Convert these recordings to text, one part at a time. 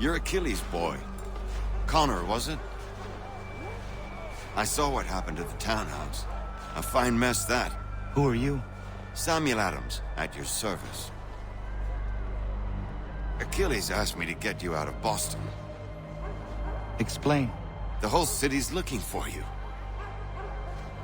You're Achilles' boy. Connor, was it? I saw what happened at the townhouse. A fine mess, that. Who are you? Samuel Adams, at your service. Achilles asked me to get you out of Boston. Explain. The whole city's looking for you.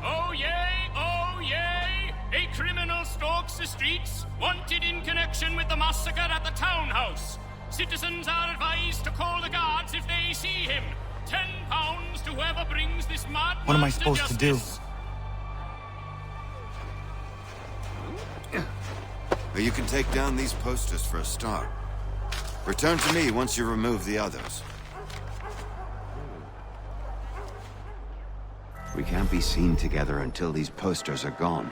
Oh yay, oh yay! A criminal stalks the streets, wanted in connection with the massacre at the townhouse. Citizens are advised to call the guards if they see him. £10 to whoever brings this madman. What am I supposed to do? Well, you can take down these posters for a start. Return to me once you remove the others. We can't be seen together until these posters are gone.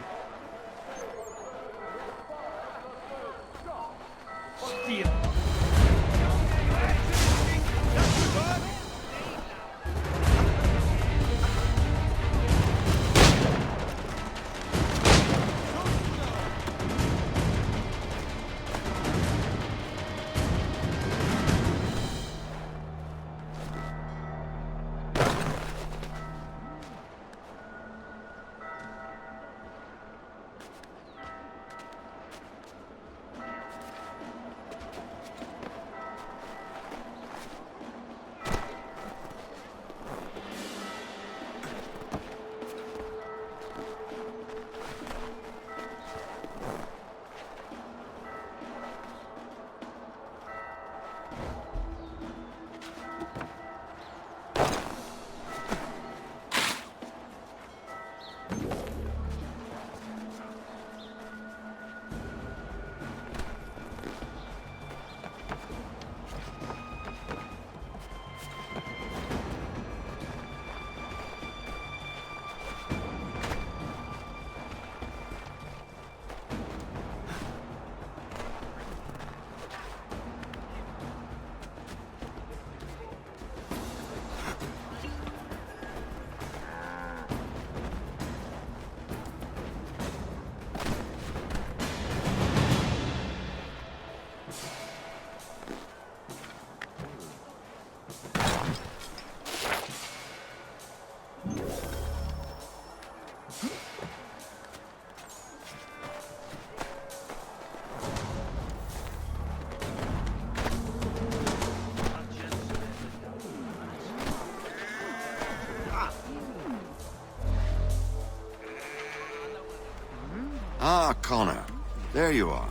Ah, Connor. There you are.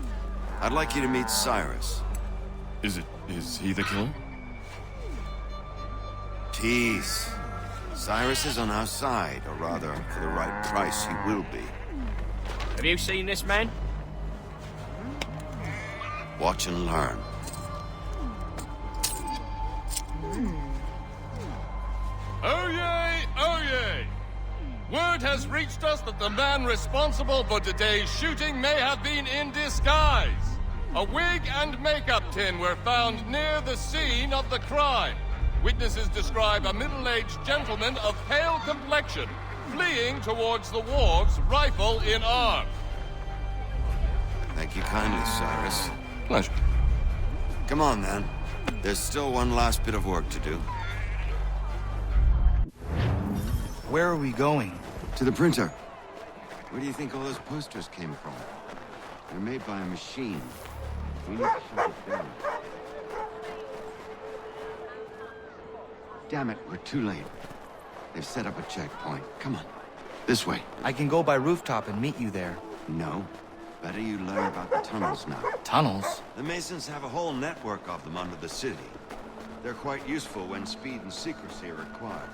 I'd like you to meet Cyrus. Is he the killer? Peace. Cyrus is on our side, or rather, for the right price, he will be. Have you seen this man? Watch and learn. Oh yay, oh yay! Word has reached us that the man responsible for today's shooting may have been in disguise. A wig and makeup tin were found near the scene of the crime. Witnesses describe a middle-aged gentleman of pale complexion fleeing towards the wharves, rifle in arm. Thank you kindly, Cyrus. Pleasure. Come on, then. There's still one last bit of work to do. Where are we going? To the printer. Where do you think all those posters came from? They're made by a machine. We need to shut it down. Damn it, we're too late. They've set up a checkpoint. Come on. This way. I can go by rooftop and meet you there. No. Better you learn about the tunnels now. Tunnels? The Masons have a whole network of them under the city. They're quite useful when speed and secrecy are required.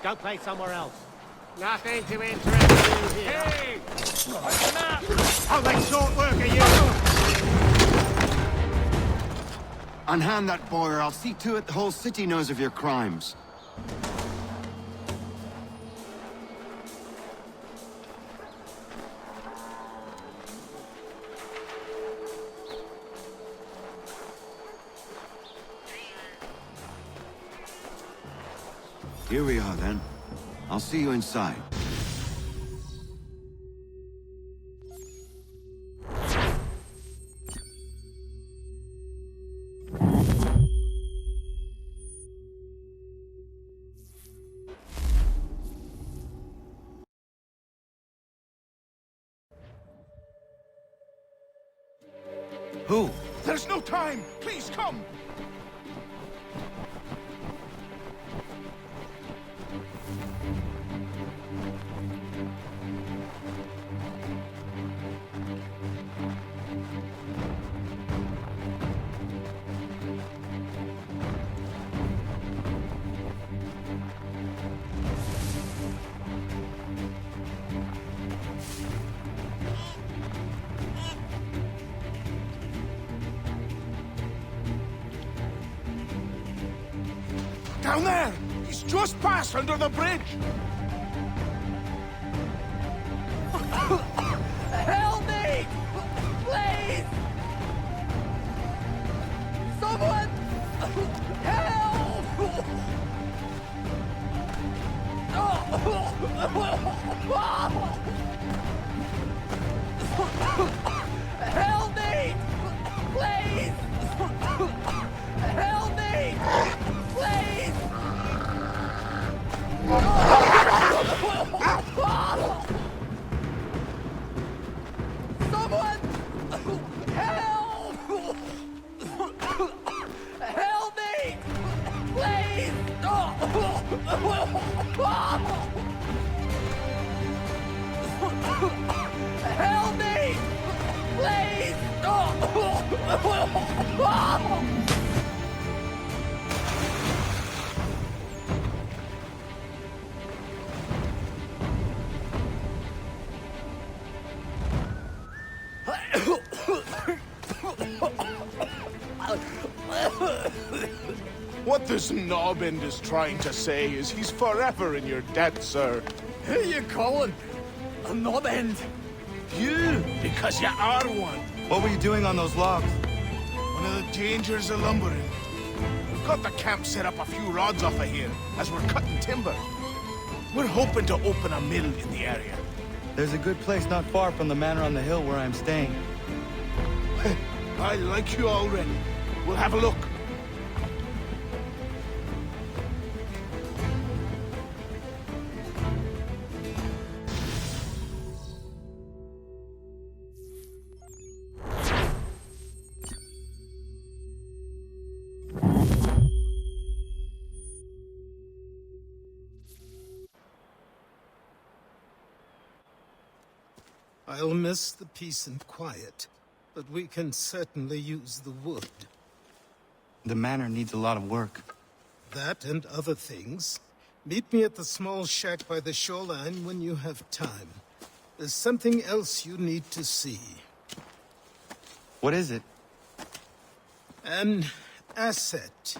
Go play somewhere else. Nothing to interest you here. Hey! I'll make short work of you! Unhand that boy, or I'll see to it the whole city knows of your crimes. Here we are, then. I'll see you inside. Who? There's no time! Please come! Down there! He's just passed under the bridge! Help me! Please! Someone! Help! Help me! Please! Help me! Please! Someone! Help! Help me! Please! Help me! Please! What this knobend is trying to say is he's forever in your debt, sir. Who you calling? A knob end? You, because you are one. What were you doing on those logs? One of the dangers of lumbering. We've got the camp set up a few rods off of here, as we're cutting timber. We're hoping to open a mill in the area. There's a good place not far from the manor on the hill where I'm staying. I like you already. We'll have a look. I'll miss the peace and quiet, but we can certainly use the wood. The manor needs a lot of work. That and other things. Meet me at the small shack by the shoreline when you have time. There's something else you need to see. What is it? An asset.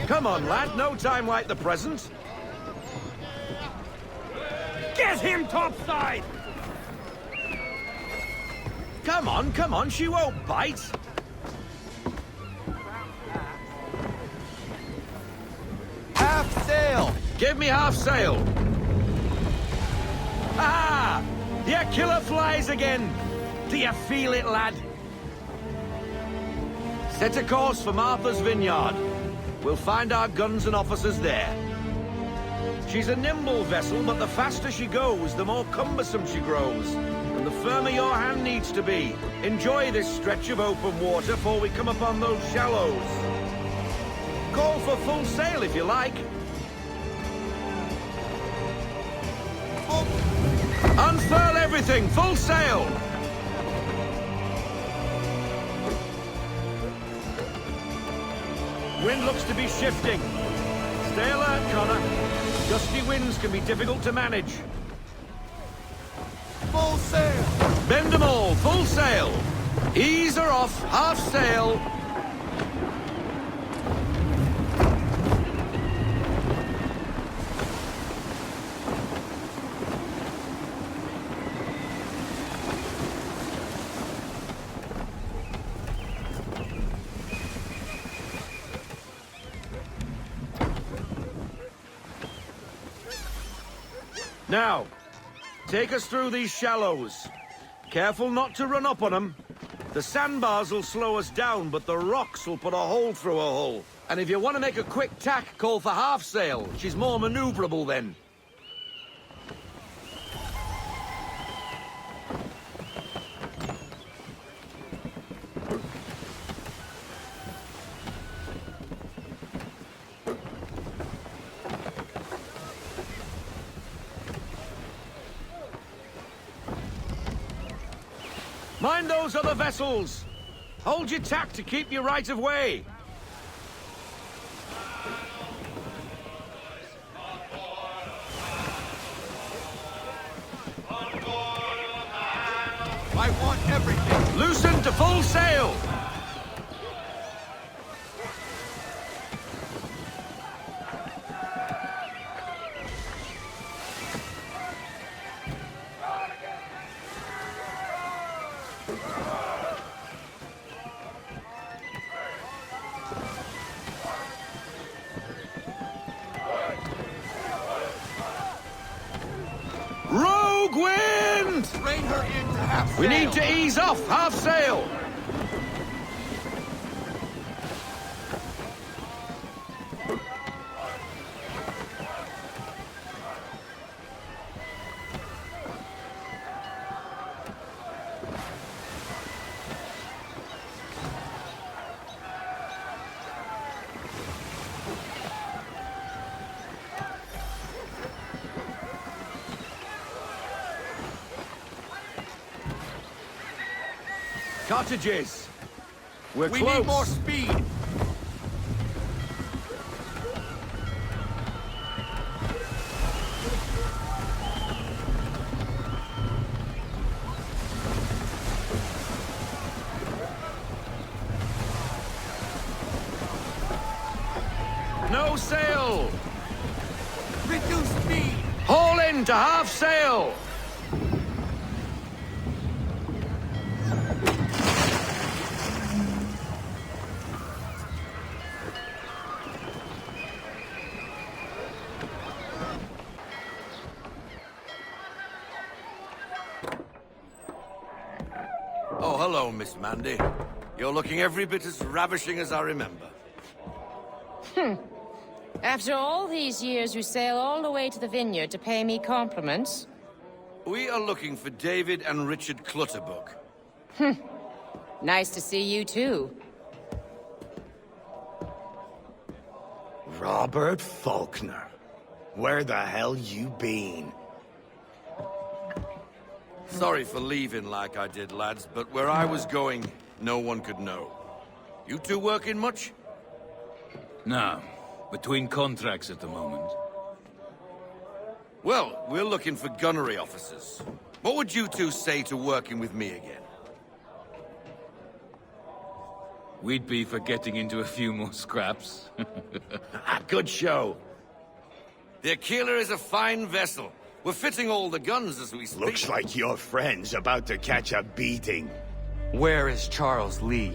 Come on, lad. No time like the present. Get him topside! Come on. She won't bite. Half sail! Give me half sail. Ah! Your killer flies again. Do you feel it, lad? Set a course for Martha's Vineyard. we'll find our guns and officers there. She's a nimble vessel, but the faster she goes, the more cumbersome she grows. And the firmer your hand needs to be. Enjoy this stretch of open water before we come upon those shallows. Call for full sail if you like. Unfurl everything, full sail! Wind looks to be shifting. Stay alert, Connor. Gusty winds can be difficult to manage. Full sail! Bend them all, full sail! Ease her off, half sail. Now, take us through these shallows. Careful not to run up on them. The sandbars will slow us down, but the rocks will put a hole through a hole. And if you want to make a quick tack, call for half sail. She's more maneuverable then. Mind those other vessels! Hold your tack to keep your right of way! I want everything! Loosen to full sail! Rogue wind! Rein her into half sail! We need to ease off, half sail! Cottages! We're We close! need more speed! No sail! Reduce speed! Haul in to half sail! Oh, hello, Miss Mandy. You're looking every bit as ravishing as I remember. After all these years, you sail all the way to the vineyard to pay me compliments? We are looking for David and Richard Clutterbuck. Nice to see you, too. Robert Faulkner. Where the hell you been? Sorry for leaving like I did, lads, but where I was going, no one could know. You two working much? No. Between contracts at the moment. Well, we're looking for gunnery officers. What would you two say to working with me again? We'd be for getting into a few more scraps. Good show. The Aquila is a fine vessel. We're fitting all the guns as we speak. Looks like your friend's about to catch a beating. Where is Charles Lee?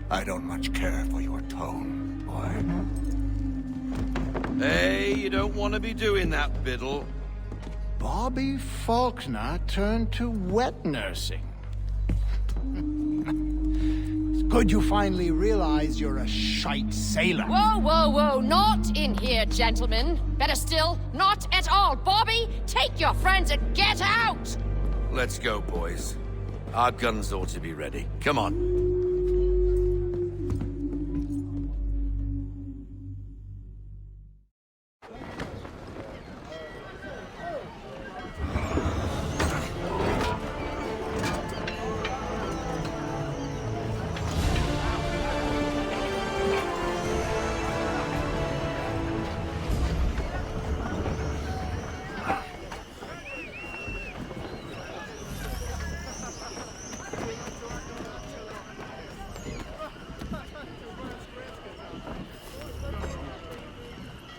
I don't much care for your tone, boy. Hey, you don't want to be doing that, Biddle. Bobby Faulkner turned to wet nursing. It's Could you finally realize you're a shite sailor? Whoa, whoa, whoa, not in here, gentlemen. Better still, not at all. Bobby, take your friends and get out! Let's go, boys. Our guns ought to be ready. Come on.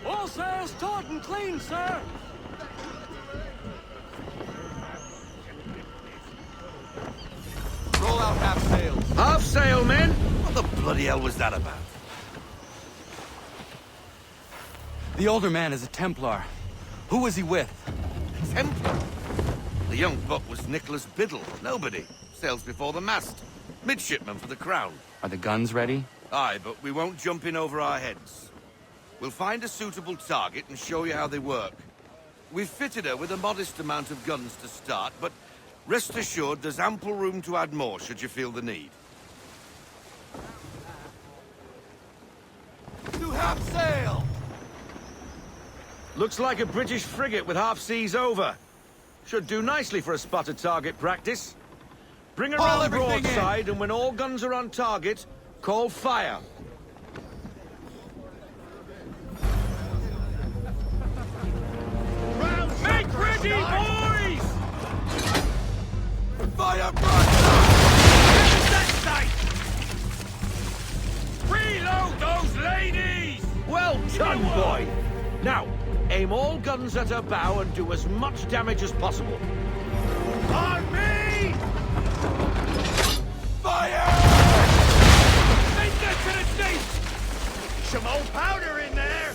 All sails taut and clean, sir! Roll out half sails. Half sail, men? What the bloody hell was that about? The older man is a Templar. Who was he with? Templar? The young buck was Nicholas Biddle. Nobody. Sails before the mast. Midshipman for the Crown. Are the guns ready? Aye, but we won't jump in over our heads. We'll find a suitable target and show you how they work. We've fitted her with a modest amount of guns to start, but rest assured there's ample room to add more should you feel the need. To half sail! Looks like a British frigate with half seas over. Should do nicely for a spotted target practice. Bring her around broadside, and when all guns are on target, call fire. Make ready, boys! Fire, That sight! Reload those ladies! Well done, boy! Now, aim all guns at her bow and do as much damage as possible. On me! Fire! Make that to the seat! Some old powder in there!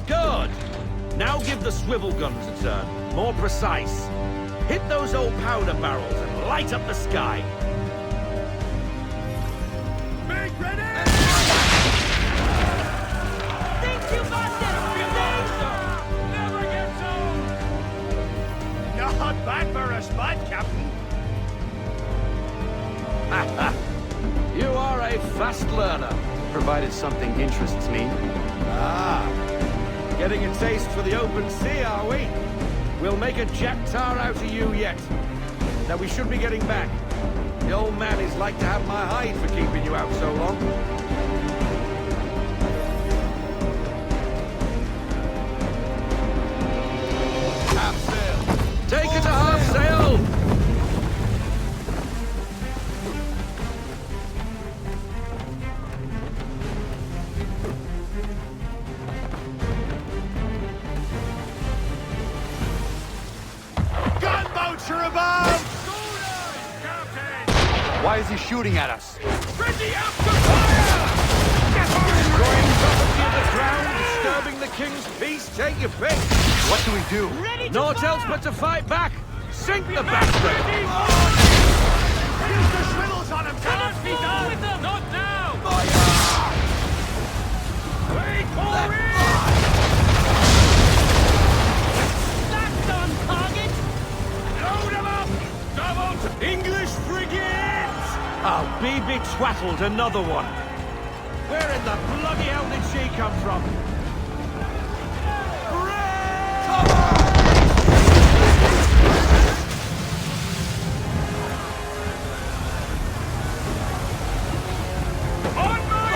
Good! Now give the swivel guns a turn. More precise. Hit those old powder barrels and light up the sky. Make ready! Think you busted! Never gets old! Not bad for a spud, Captain. You are a fast learner. Provided something interests me. Ah. Getting a taste for the open sea, are we? We'll make a jack tar out of you yet. Now we should be getting back. The old man is like to have my hide for keeping you out so long. Half sail. Take it to half sail! Gunboats are above! Why is he shooting at us? Ready up to fire! Destroying property of the crown, disturbing the king's peace, take your pick. What do we do? Naught else but to fight back. Sink the bastard! Use the swivels on him, can't be done! With them. Not now! Wait for it! That's on target! Load him up! Double English frigate! Oh, be betwattled, another one. Where in the bloody hell did she come from? On my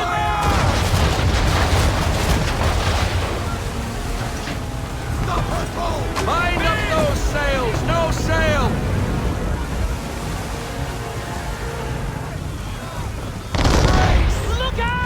Mind up those sails! No sail! Look out!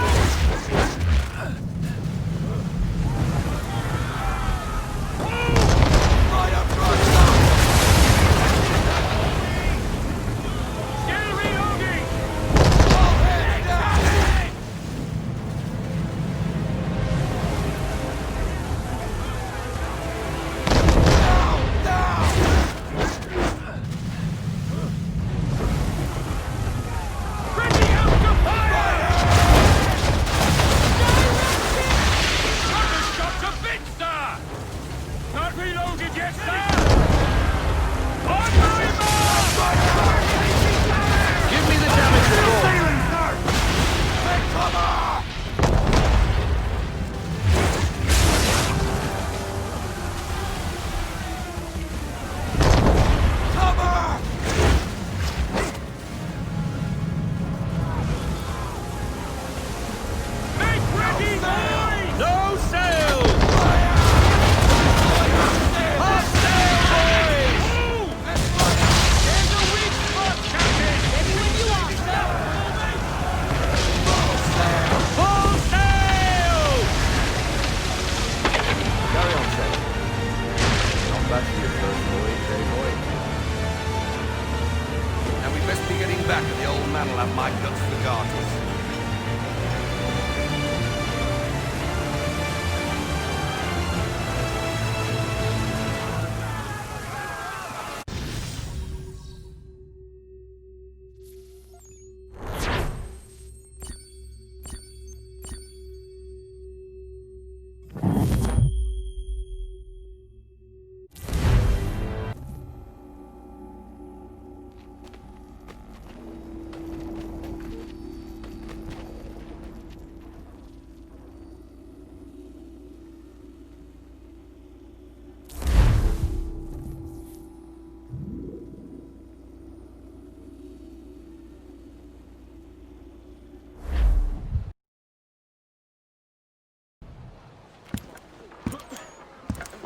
have my guts regardless.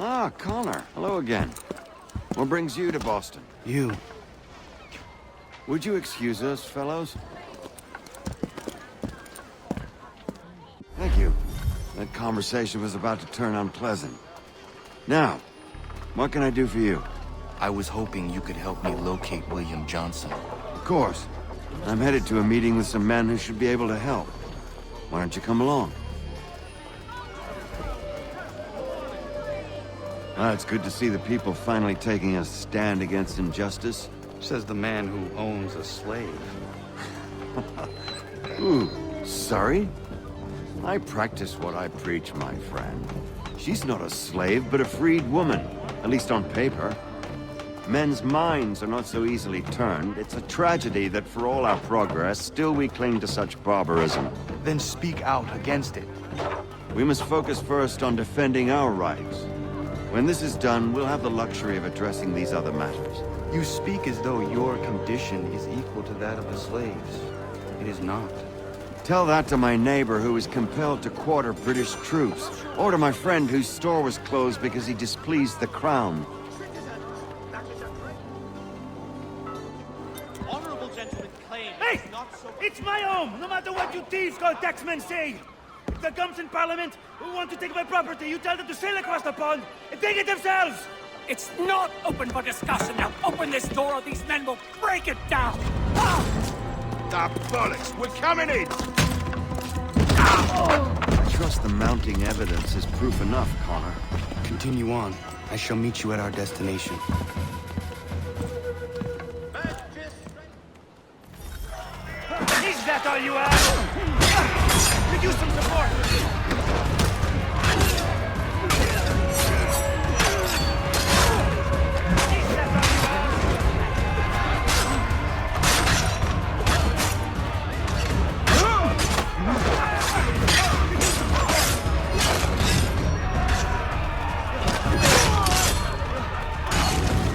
Ah, Connor. Hello again. What brings you to Boston? You. Would you excuse us, fellows? Thank you. That conversation was about to turn unpleasant. Now, what can I do for you? I was hoping you could help me locate William Johnson. Of course. I'm headed to a meeting with some men who should be able to help. Why don't you come along? It's good to see the people finally taking a stand against injustice. Says the man who owns a slave. Ooh, sorry? I practice what I preach, my friend. She's not a slave, but a freed woman, at least on paper. Men's minds are not so easily turned. It's a tragedy that for all our progress, still we cling to such barbarism. Then speak out against it. We must focus first on defending our rights. When this is done, we'll have the luxury of addressing these other matters. You speak as though your condition is equal to that of the slaves. It is not. Tell that to my neighbor who was compelled to quarter British troops, or to my friend whose store was closed because he displeased the crown. Honorable gentlemen claim Hey! it's not so... It's my home, no matter what you thieves called taxmen say! If there comes in Parliament who want to take my property, you tell them to sail across the pond and take it themselves! It's not open for discussion now. Open this door or these men will break it down. The bullets! We're coming in! I trust the mounting evidence is proof enough, Connor. Continue on. I shall meet you at our destination. Is that all you have? Could use some support!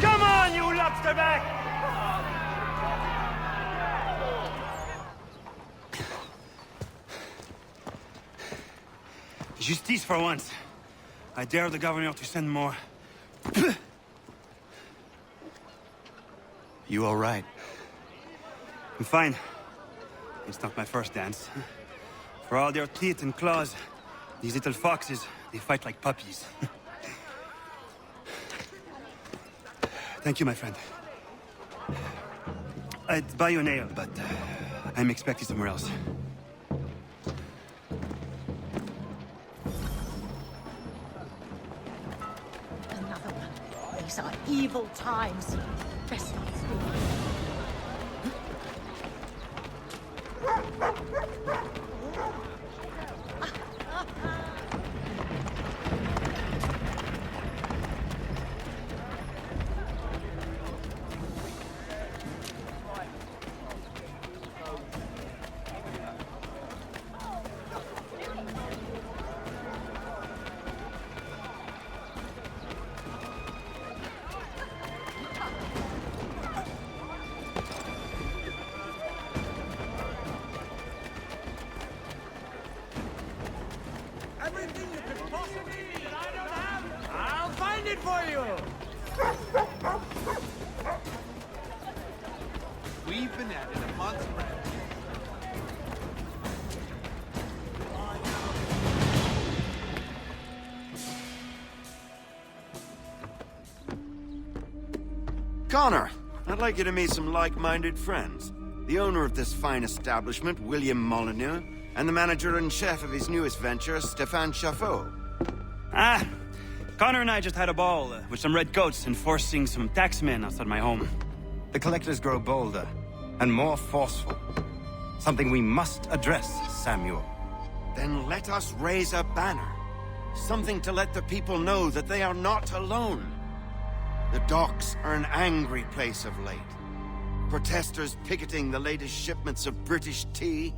Come on, you lobsterback! Justice for once. I dare the governor to send more. You all right? I'm fine. It's not my first dance. For all their teeth and claws, these little foxes, they fight like puppies. Thank you, my friend. I'd buy you an ale, but I'm expecting somewhere else. Another one. These are evil times. Best not speak. Everything you could possibly need that I don't have, I'll find it for you! We've been at it a month's rent. Connor, I'd like you to meet some like-minded friends. the owner of this fine establishment, William Molyneux, and the manager and chef of his newest venture, Stéphane Chaffeau. Ah, Connor and I just had a ball with some redcoats enforcing some taxmen outside my home. The collectors grow bolder and more forceful. Something we must address, Samuel. Then let us raise a banner. Something to let the people know that they are not alone. The docks are an angry place of late. Protesters picketing the latest shipments of British tea.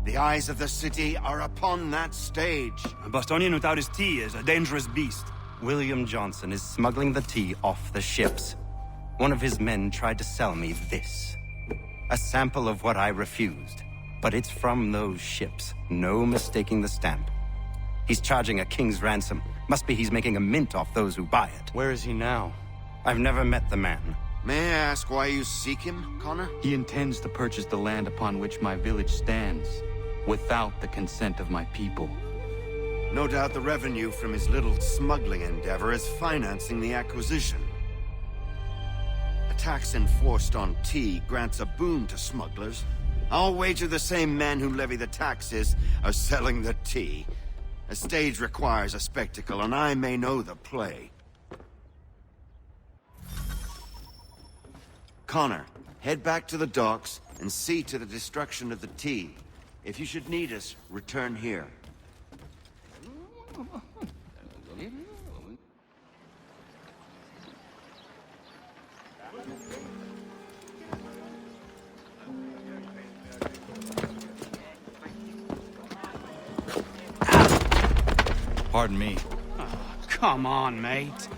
The eyes of the city are upon that stage. A Bostonian without his tea is a dangerous beast. William Johnson is smuggling the tea off the ships. One of his men tried to sell me this. A sample of what I refused. But it's from those ships. No mistaking the stamp. He's charging a king's ransom. Must be he's making a mint off those who buy it. Where is he now? I've never met the man. May I ask why you seek him, Connor? He intends to purchase the land upon which my village stands, without the consent of my people. No doubt the revenue from his little smuggling endeavor is financing the acquisition. A tax enforced on tea grants a boon to smugglers. I'll wager the same men who levy the taxes are selling the tea. A stage requires a spectacle, and I may know the play. Connor, head back to the docks and see to the destruction of the tea. If you should need us, return here. Pardon me. Oh, come on, mate.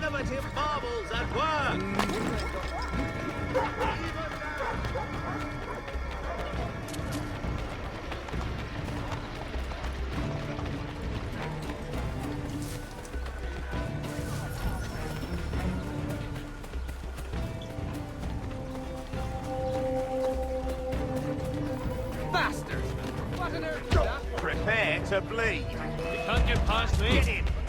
Innovative marvels at work! Bastards! What on earth is that? Prepare to bleed. You can't get past me. Get in!